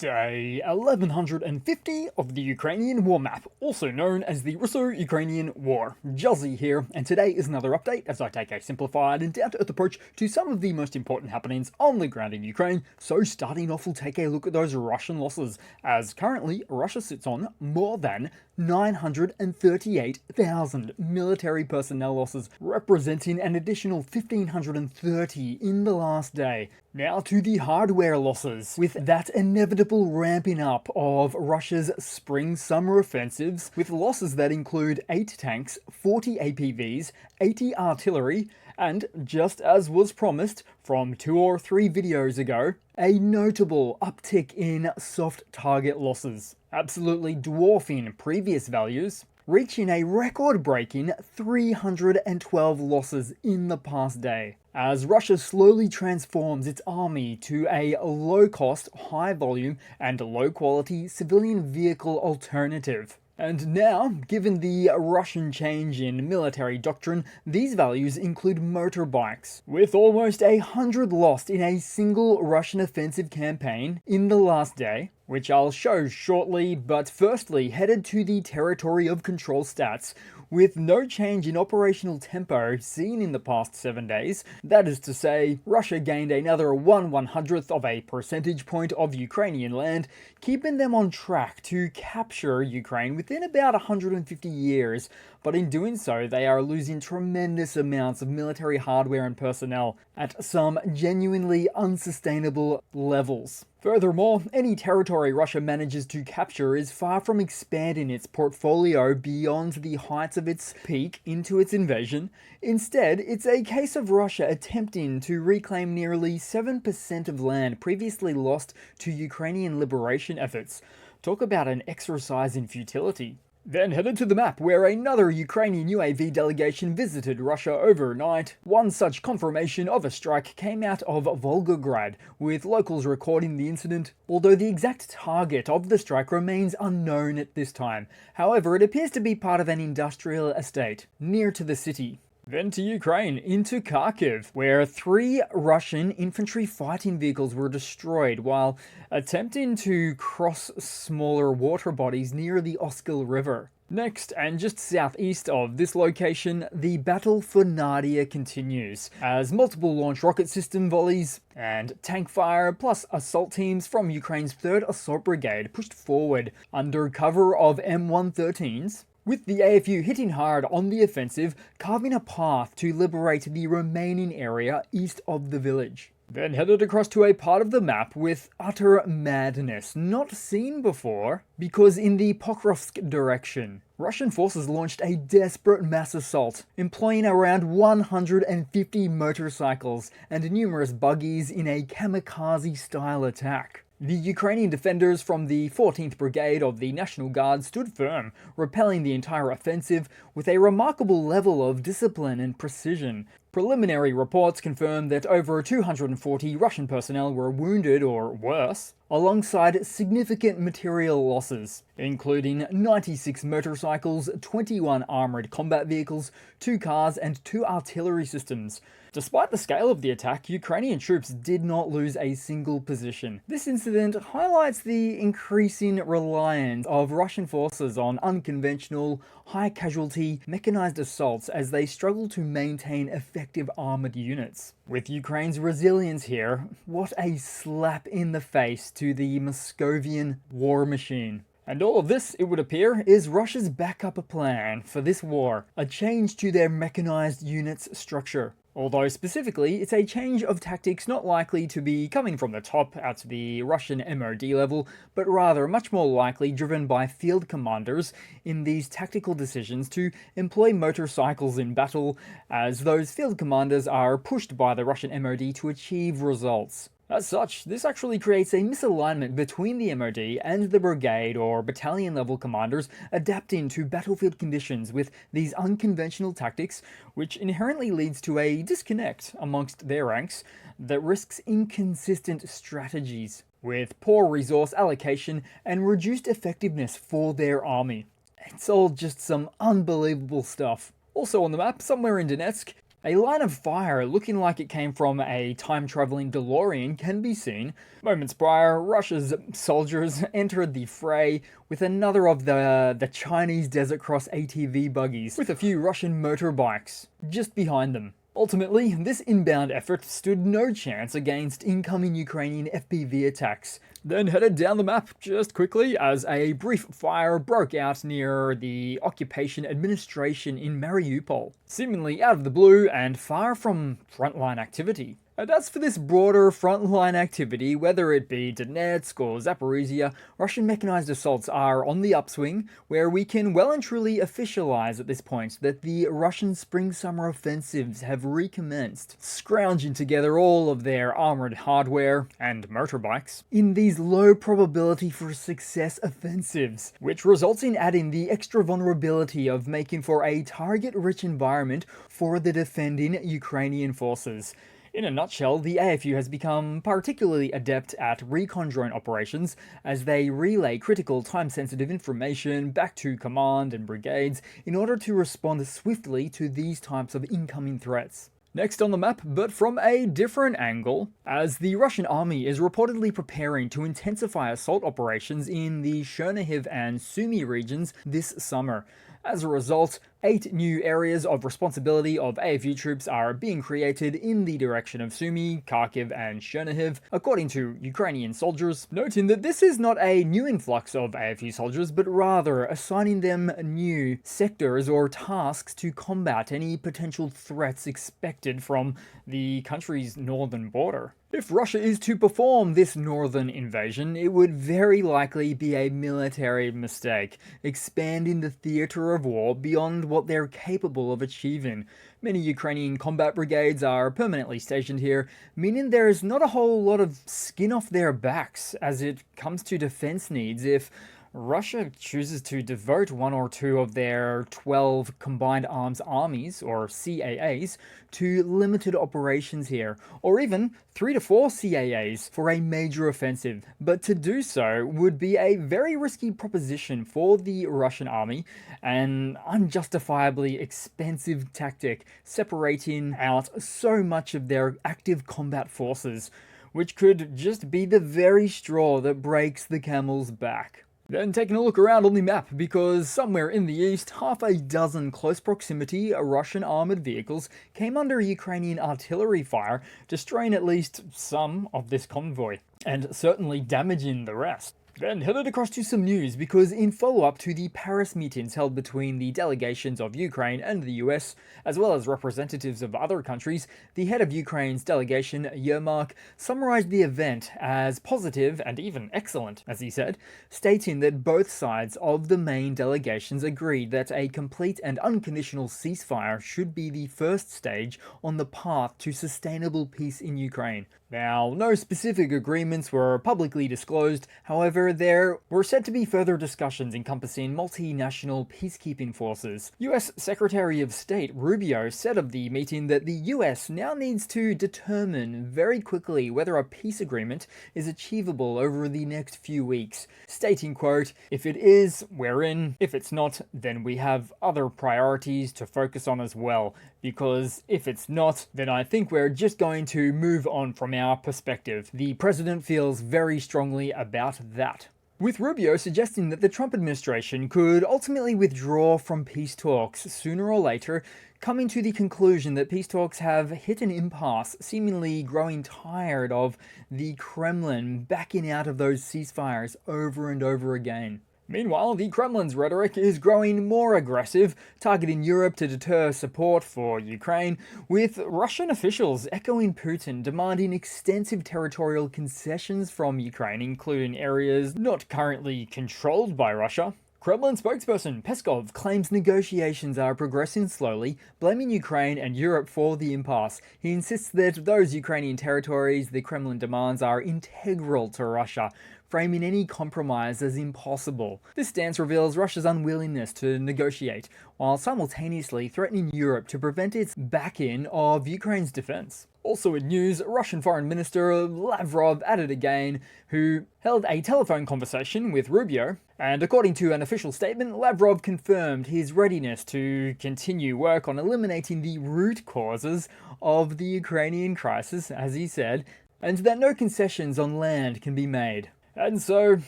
Day 1150 of the Ukrainian War Map, also known as the Russo-Ukrainian War. Juzzie here, and today is another update as I take a simplified and down-to-earth approach to some of the most important happenings on the ground in Ukraine. So starting off, we'll take a look at those Russian losses, as currently Russia sits on more than 938,000 military personnel losses, representing an additional 1,530 in the last day. Now to the hardware losses, with that inevitable ramping up of Russia's spring-summer offensives, with losses that include 8 tanks, 40 APVs, 80 artillery, and, just as was promised from 2 or 3 videos ago, a notable uptick in soft target losses, absolutely dwarfing previous values, reaching a record-breaking 312 losses in the past day, as Russia slowly transforms its army to a low-cost, high-volume, and low-quality civilian vehicle alternative. And now, given the Russian change in military doctrine, these values include motorbikes, with almost 100 lost in a single Russian offensive campaign in the last day, which I'll show shortly, but firstly headed to the territory of control stats, with no change in operational tempo seen in the past 7 days. That is to say, Russia gained another 1/100th of a percentage point of Ukrainian land, keeping them on track to capture Ukraine within about 150 years, but in doing so they are losing tremendous amounts of military hardware and personnel at some genuinely unsustainable levels. Furthermore, any territory Russia manages to capture is far from expanding its portfolio beyond the heights of its peak into its invasion. Instead, it's a case of Russia attempting to reclaim nearly 7% of land previously lost to Ukrainian liberation efforts. Talk about an exercise in futility. Then headed to the map, where another Ukrainian UAV delegation visited Russia overnight. One such confirmation of a strike came out of Volgograd, with locals recording the incident, although the exact target of the strike remains unknown at this time. However, it appears to be part of an industrial estate near to the city. Then to Ukraine, into Kharkiv, where 3 Russian infantry fighting vehicles were destroyed while attempting to cross smaller water bodies near the Oskil River. Next, and just southeast of this location, the battle for Nadia continues, as multiple launch rocket system volleys and tank fire plus assault teams from Ukraine's 3rd Assault Brigade pushed forward under cover of M113s, with the AFU hitting hard on the offensive, carving a path to liberate the remaining area east of the village. Then headed across to a part of the map with utter madness not seen before, because in the Pokrovsk direction, Russian forces launched a desperate mass assault, employing around 150 motorcycles and numerous buggies in a kamikaze-style attack. The Ukrainian defenders from the 14th Brigade of the National Guard stood firm, repelling the entire offensive with a remarkable level of discipline and precision. Preliminary reports confirm that over 240 Russian personnel were wounded or worse, alongside significant material losses, including 96 motorcycles, 21 armoured combat vehicles, 2 cars and 2 artillery systems. Despite the scale of the attack, Ukrainian troops did not lose a single position. This incident highlights the increasing reliance of Russian forces on unconventional, high-casualty, mechanized assaults as they struggle to maintain effective armoured units. With Ukraine's resilience here, what a slap in the face to the Moscovian war machine. And all of this, it would appear, is Russia's backup plan for this war, a change to their mechanized units structure. Although specifically, it's a change of tactics not likely to be coming from the top at the Russian MOD level, but rather much more likely driven by field commanders in these tactical decisions to employ motorcycles in battle, as those field commanders are pushed by the Russian MOD to achieve results. As such, this actually creates a misalignment between the MOD and the brigade or battalion level commanders adapting to battlefield conditions with these unconventional tactics, which inherently leads to a disconnect amongst their ranks that risks inconsistent strategies, with poor resource allocation and reduced effectiveness for their army. It's all just some unbelievable stuff. Also on the map, somewhere in Donetsk, A line of fire looking like it came from a time-traveling DeLorean can be seen. Moments prior, Russia's soldiers entered the fray with another of the Chinese Desert Cross ATV buggies, with a few Russian motorbikes just behind them. Ultimately, this inbound effort stood no chance against incoming Ukrainian FPV attacks, then headed down the map just quickly as a brief fire broke out near the occupation administration in Mariupol, seemingly out of the blue and far from frontline activity. And as for this broader frontline activity, whether it be Donetsk or Zaporizhia, Russian mechanized assaults are on the upswing, where we can well and truly officialize at this point that the Russian spring-summer offensives have recommenced, scrounging together all of their armored hardware and motorbikes in these low probability for success offensives, which results in adding the extra vulnerability of making for a target-rich environment for the defending Ukrainian forces. In a nutshell, the AFU has become particularly adept at recon drone operations as they relay critical time-sensitive information back to command and brigades in order to respond swiftly to these types of incoming threats. Next on the map, but from a different angle, as the Russian army is reportedly preparing to intensify assault operations in the Chernihiv and Sumy regions this summer. As a result, 8 new areas of responsibility of AFU troops are being created in the direction of Sumy, Kharkiv, and Chernihiv, according to Ukrainian soldiers, noting that this is not a new influx of AFU soldiers, but rather assigning them new sectors or tasks to combat any potential threats expected from the country's northern border. If Russia is to perform this northern invasion, it would very likely be a military mistake, expanding the theater of war beyond what they're capable of achieving. Many Ukrainian combat brigades are permanently stationed here, meaning there is not a whole lot of skin off their backs as it comes to defense needs if Russia chooses to devote 1 or 2 of their 12 Combined Arms Armies, or CAAs, to limited operations here, or even 3 to 4 CAAs for a major offensive. But to do so would be a very risky proposition for the Russian army, an unjustifiably expensive tactic, separating out so much of their active combat forces, which could just be the very straw that breaks the camel's back. Then taking a look around on the map, because somewhere in the east, half a dozen close proximity Russian armoured vehicles came under Ukrainian artillery fire, destroying at least some of this convoy, and certainly damaging the rest. Then headed across to some news, because in follow-up to the Paris meetings held between the delegations of Ukraine and the US, as well as representatives of other countries, the head of Ukraine's delegation, Yermak, summarized the event as positive and even excellent, as he said, stating that both sides of the main delegations agreed that a complete and unconditional ceasefire should be the first stage on the path to sustainable peace in Ukraine. Now, no specific agreements were publicly disclosed, however, there were said to be further discussions encompassing multinational peacekeeping forces. US Secretary of State Rubio said of the meeting that the US now needs to determine very quickly whether a peace agreement is achievable over the next few weeks, stating, quote, "If it is, we're in. If it's not, then we have other priorities to focus on as well, because if it's not, then I think we're just going to move on from our perspective." The president feels very strongly about that, with Rubio suggesting that the Trump administration could ultimately withdraw from peace talks sooner or later, coming to the conclusion that peace talks have hit an impasse, seemingly growing tired of the Kremlin backing out of those ceasefires over and over again. Meanwhile, the Kremlin's rhetoric is growing more aggressive, targeting Europe to deter support for Ukraine, with Russian officials echoing Putin, demanding extensive territorial concessions from Ukraine, including areas not currently controlled by Russia. Kremlin spokesperson Peskov claims negotiations are progressing slowly, blaming Ukraine and Europe for the impasse. He insists that those Ukrainian territories the Kremlin demands are integral to Russia, framing any compromise as impossible. This stance reveals Russia's unwillingness to negotiate, while simultaneously threatening Europe to prevent its back-in of Ukraine's defense. Also in news, Russian Foreign Minister Lavrov at it again, who held a telephone conversation with Rubio, and according to an official statement, Lavrov confirmed his readiness to continue work on eliminating the root causes of the Ukrainian crisis, as he said, and that no concessions on land can be made. And so,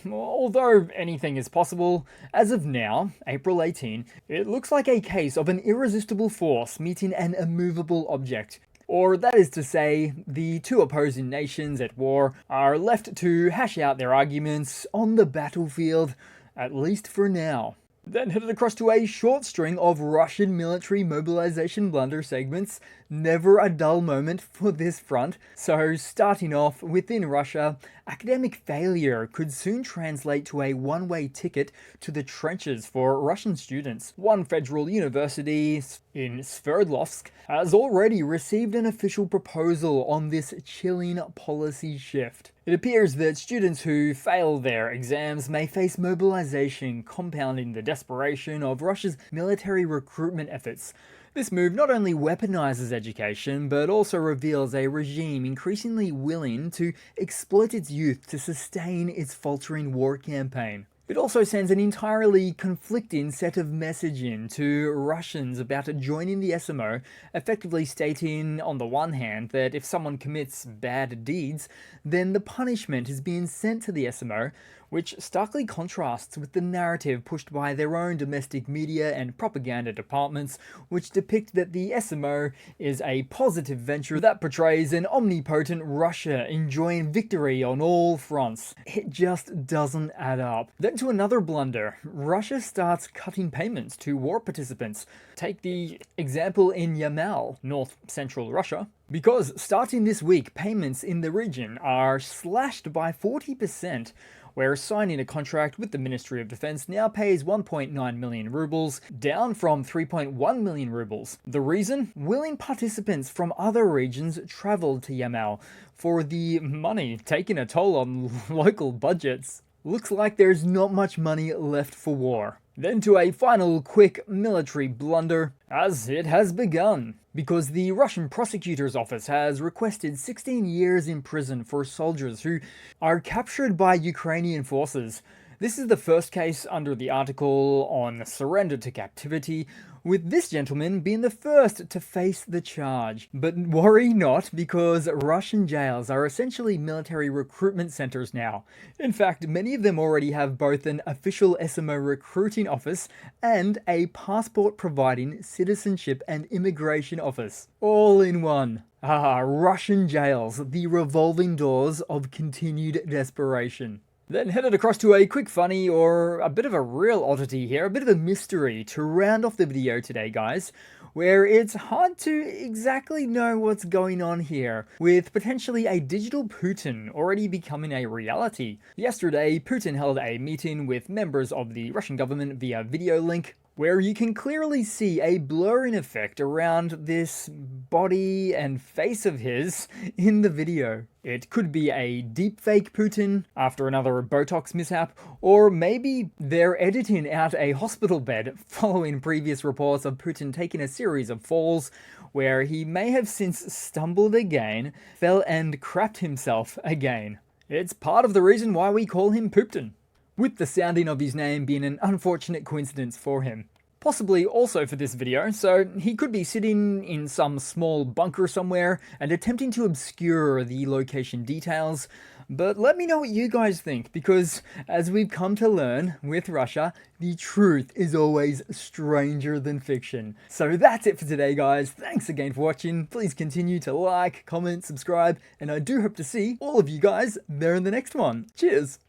although anything is possible, as of now, April 18, it looks like a case of an irresistible force meeting an immovable object. Or that is to say, the two opposing nations at war are left to hash out their arguments on the battlefield, at least for now. Then headed across to a short string of Russian military mobilization blunder segments. Never a dull moment for this front. So starting off within Russia, academic failure could soon translate to a one-way ticket to the trenches for Russian students. One federal university in Sverdlovsk has already received an official proposal on this chilling policy shift. It appears that students who fail their exams may face mobilization, compounding the desperation of Russia's military recruitment efforts. This move not only weaponizes education, but also reveals a regime increasingly willing to exploit its youth to sustain its faltering war campaign. It also sends an entirely conflicting set of messaging to Russians about joining the SMO, effectively stating, on the one hand, that if someone commits bad deeds, then the punishment is being sent to the SMO, which starkly contrasts with the narrative pushed by their own domestic media and propaganda departments, which depict that the SMO is a positive venture that portrays an omnipotent Russia enjoying victory on all fronts. It just doesn't add up. Then to another blunder, Russia starts cutting payments to war participants. Take the example in Yamal, north-central Russia. Because starting this week, payments in the region are slashed by 40%, where signing a contract with the Ministry of Defense now pays 1.9 million rubles, down from 3.1 million rubles. The reason? Willing participants from other regions traveled to Yamal for the money, taking a toll on local budgets. Looks like there's not much money left for war. Then to a final quick military blunder, as it has begun. Because the Russian prosecutor's office has requested 16 years in prison for soldiers who are captured by Ukrainian forces. This is the first case under the article on surrender to captivity, with this gentleman being the first to face the charge. But worry not, because Russian jails are essentially military recruitment centers now. In fact, many of them already have both an official SMO recruiting office and a passport-providing citizenship and immigration office. All in one. Russian jails, the revolving doors of continued desperation. Then headed across to a quick funny, or a bit of a real oddity here, a bit of a mystery to round off the video today, guys, where it's hard to exactly know what's going on here, with potentially a digital Putin already becoming a reality. Yesterday, Putin held a meeting with members of the Russian government via video link, where you can clearly see a blurring effect around this body and face of his in the video. It could be a deepfake Putin after another Botox mishap, or maybe they're editing out a hospital bed following previous reports of Putin taking a series of falls where he may have since stumbled again, fell and crapped himself again. It's part of the reason why we call him Putin, with the sounding of his name being an unfortunate coincidence for him. Possibly also for this video, so he could be sitting in some small bunker somewhere and attempting to obscure the location details. But let me know what you guys think, because as we've come to learn with Russia, the truth is always stranger than fiction. So that's it for today, guys. Thanks again for watching. Please continue to like, comment, subscribe, and I do hope to see all of you guys there in the next one. Cheers!